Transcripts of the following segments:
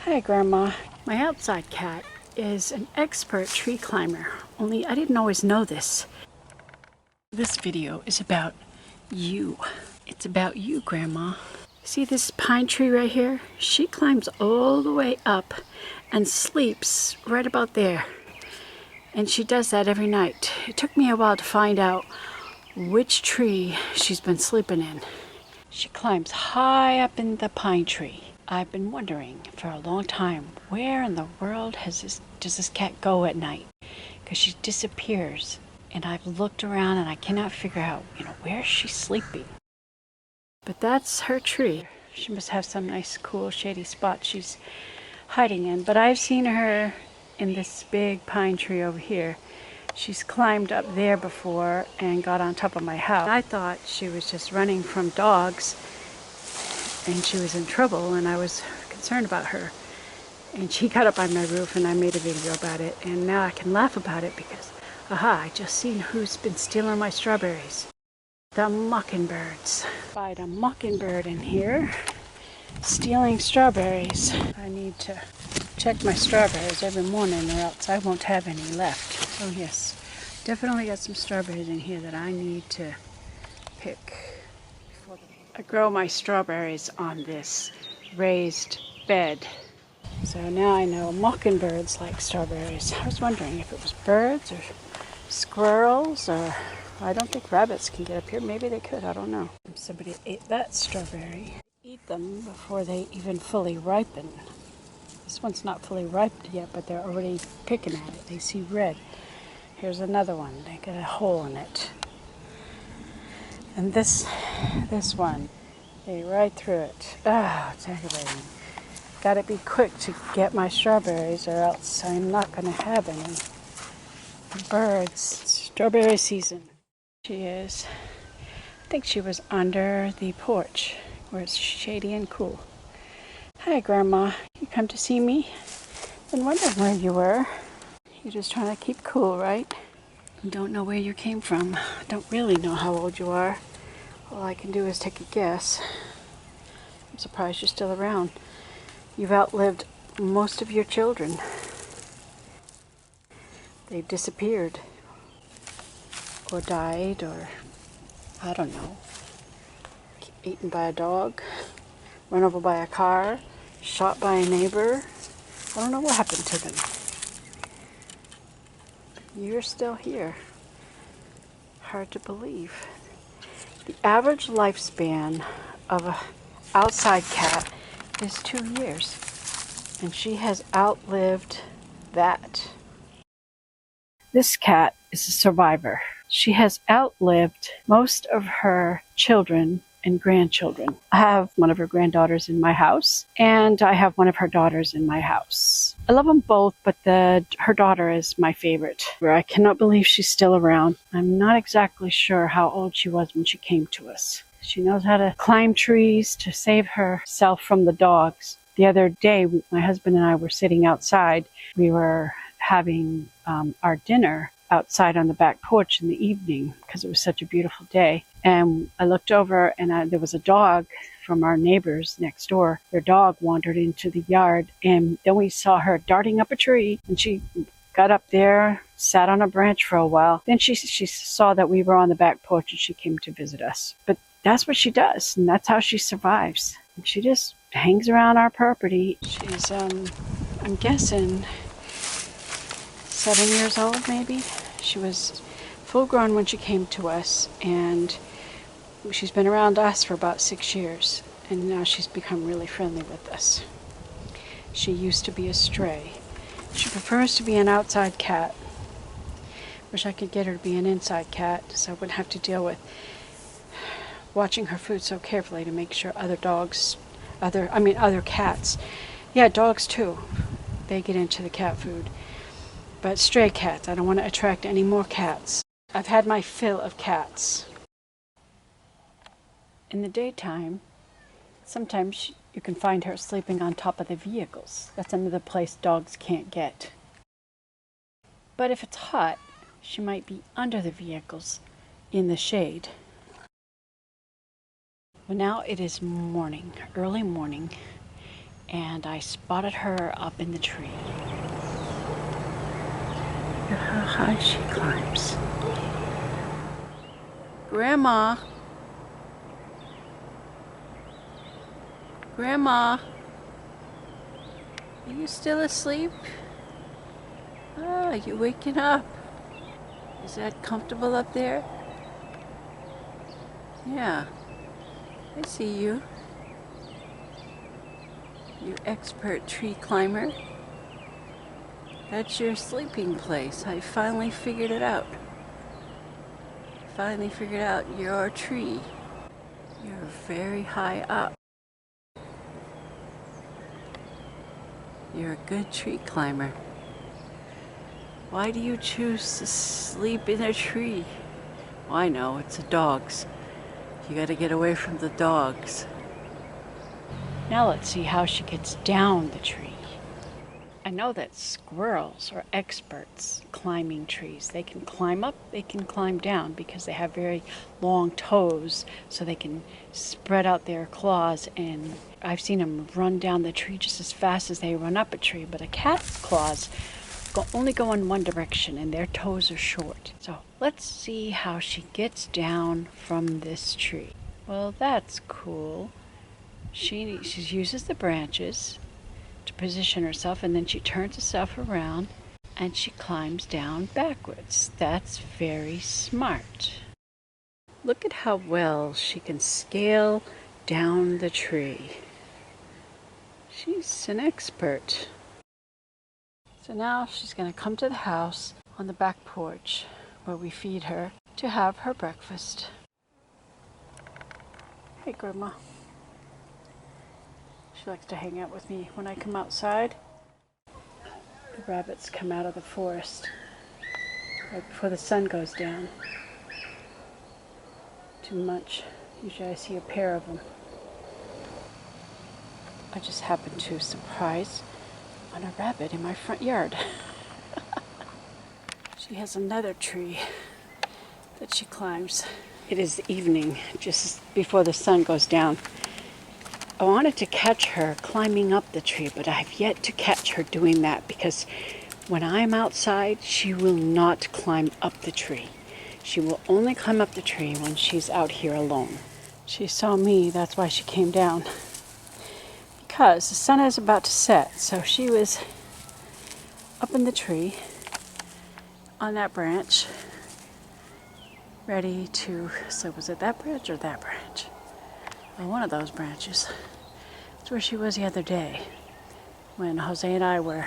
Hi, Grandma. My outside cat is an expert tree climber, only I didn't always know this. This video is about you. It's about you, Grandma. See this pine tree right here? She climbs all the way up and sleeps right about there. And she does that every night. It took me a while to find out which tree she's been sleeping in. She climbs high up in the pine tree. I've been wondering for a long time, where in the world does this cat go at night? Because she disappears. And I've looked around and I cannot figure out, where is she sleeping? But that's her tree. She must have some nice, cool, shady spot she's hiding in. But I've seen her in this big pine tree over here. She's climbed up there before and got on top of my house. I thought she was just running from dogs and she was in trouble, and I was concerned about her. And she got up on my roof and I made a video about it, and now I can laugh about it because, I just seen who's been stealing my strawberries. The mockingbirds. Find a mockingbird in here stealing strawberries. I need to check my strawberries every morning or else I won't have any left. So yes, definitely got some strawberries in here that I need to pick. I grow my strawberries on this raised bed. So now I know mockingbirds like strawberries. I was wondering if it was birds or squirrels, or I don't think rabbits can get up here. Maybe they could, I don't know. Somebody ate that strawberry. Eat them before they even fully ripen. This one's not fully ripe yet, but they're already picking at it. They see red. Here's another one. They got a hole in it. And this one, they right through it. It's aggravating. Gotta be quick to get my strawberries or else I'm not gonna have any. The birds, it's strawberry season. She is. I think she was under the porch where it's shady and cool. Hi, Grandma. You come to see me? Been wondering where you were. You're just trying to keep cool, right? You don't know where you came from. I don't really know how old you are. All I can do is take a guess. I'm surprised you're still around. You've outlived most of your children. They've disappeared or died, or I don't know, eaten by a dog, run over by a car, shot by a neighbor. I don't know what happened to them. You're still here. Hard to believe. The average lifespan of an outside cat is 2 years, and she has outlived that. This cat is a survivor. She has outlived most of her children and grandchildren. I have one of her granddaughters in my house, and I have one of her daughters in my house. I love them both, but her daughter is my favorite. I cannot believe she's still around. I'm not exactly sure how old she was when she came to us. She knows how to climb trees to save herself from the dogs. The other day, my husband and I were sitting outside. We were having our dinner outside on the back porch in the evening because it was such a beautiful day. And I looked over and there was a dog from our neighbors next door. Their dog wandered into the yard, and then we saw her darting up a tree, and she got up there, sat on a branch for a while. Then she saw that we were on the back porch and she came to visit us. But that's what she does, and that's how she survives. She just hangs around our property. She's, I'm guessing, 7 years old maybe. She was full grown when she came to us, and she's been around us for about 6 years, and now she's become really friendly with us. She used to be a stray. She prefers to be an outside cat. Wish I could get her to be an inside cat so I wouldn't have to deal with watching her food so carefully to make sure other cats. Yeah, dogs too. They get into the cat food. But stray cats, I don't want to attract any more cats. I've had my fill of cats. In the daytime, sometimes you can find her sleeping on top of the vehicles. That's another place dogs can't get. But if it's hot, she might be under the vehicles in the shade. Well, now it is morning, early morning, and I spotted her up in the tree. Look at how high she climbs. Grandma! Grandma! Are you still asleep? Ah, you waking up. Is that comfortable up there? Yeah, I see you. You expert tree climber. That's your sleeping place. I finally figured it out. Finally figured out your tree. You're very high up. You're a good tree climber. Why do you choose to sleep in a tree? Well, I know, it's the dogs. You gotta get away from the dogs. Now let's see how she gets down the tree. I know that squirrels are experts climbing trees. They can climb up, they can climb down because they have very long toes, so they can spread out their claws, and I've seen them run down the tree just as fast as they run up a tree. But a cat's claws only go in one direction, and their toes are short. So let's see how she gets down from this tree. Well, that's cool. She uses the branches to position herself, and then she turns herself around and she climbs down backwards. That's very smart. Look at how well she can scale down the tree. She's an expert. So now she's going to come to the house on the back porch where we feed her to have her breakfast. Hey, Grandma. She likes to hang out with me when I come outside. The rabbits come out of the forest right before the sun goes down to munch. Usually I see a pair of them. I just happened to surprise on a rabbit in my front yard. She has another tree that she climbs. It is evening, just before the sun goes down. I wanted to catch her climbing up the tree, but I've yet to catch her doing that because when I'm outside, she will not climb up the tree. She will only climb up the tree when she's out here alone. She saw me, that's why she came down. Because the sun is about to set, so she was up in the tree on that branch, ready to, so was it that branch or that branch? Well, one of those branches. That's where she was the other day when Jose and I were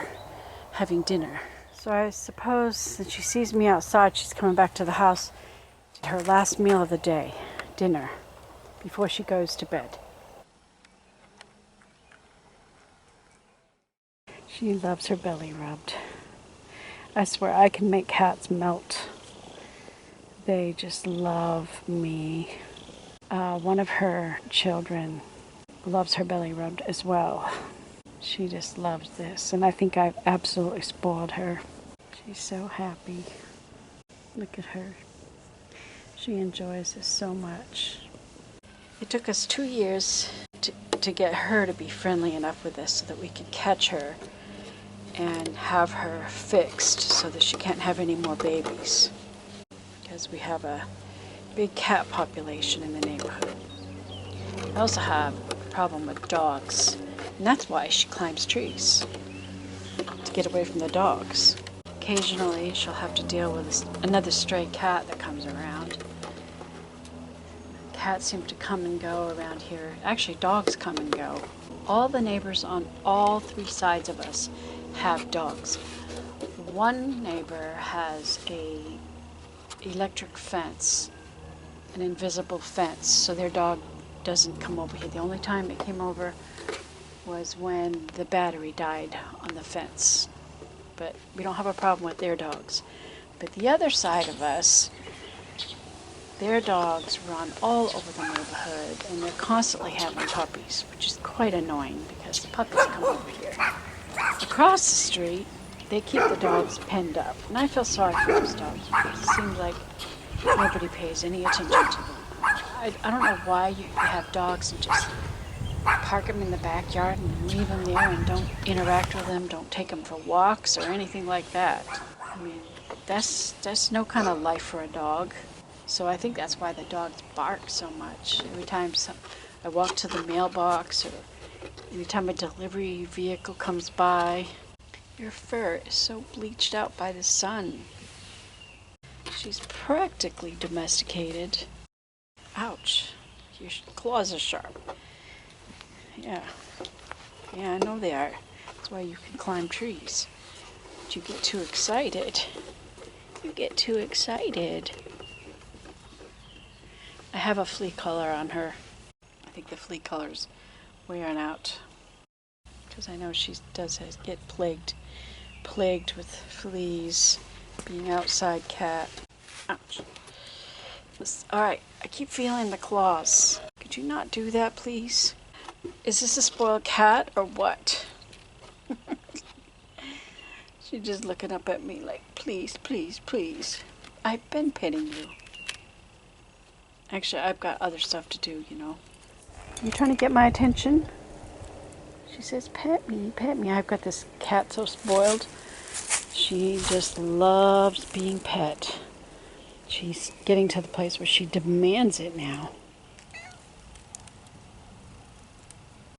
having dinner. So I suppose that she sees me outside, she's coming back to the house to her last meal of the day, dinner, before she goes to bed. She loves her belly rubbed. I swear I can make cats melt. They just love me. One of her children loves her belly rubbed as well. She just loves this, and I think I've absolutely spoiled her. She's so happy. Look at her. She enjoys this so much. It took us 2 years to get her to be friendly enough with us so that we could catch her and have her fixed so that she can't have any more babies, because we have a big cat population in the neighborhood. I also have a problem with dogs, and that's why she climbs trees, to get away from the dogs. Occasionally she'll have to deal with another stray cat that comes around. Cats seem to come and go around here. Actually, dogs come and go. All the neighbors on all 3 sides of us have dogs. One neighbor has a electric fence, an invisible fence, so their dog doesn't come over here. The only time it came over was when the battery died on the fence. But we don't have a problem with their dogs. But the other side of us, their dogs run all over the neighborhood, and they're constantly having puppies, which is quite annoying because the puppies come over here. Across the street, they keep the dogs penned up, and I feel sorry for those dogs because it seems like nobody pays any attention to them. I don't know why you have dogs and just park them in the backyard and leave them there and don't interact with them, don't take them for walks or anything like that. I mean, that's no kind of life for a dog. So I think that's why the dogs bark so much. Every time I walk to the mailbox or anytime a delivery vehicle comes by. Your fur is so bleached out by the sun. She's practically domesticated. Ouch. Your claws are sharp. Yeah. Yeah, I know they are. That's why you can climb trees. But you get too excited. You get too excited. I have a flea collar on her. I think the flea collar's wearing out. Because I know she does get plagued with fleas, being outside cat. Ouch. Alright, I keep feeling the claws. Could you not do that, please? Is this a spoiled cat or what? She's just looking up at me like, please, please, please. I've been petting you. Actually, I've got other stuff to do, you know. You trying to get my attention? She says, pet me, pet me. I've got this cat so spoiled. She just loves being pet. She's getting to the place where she demands it now.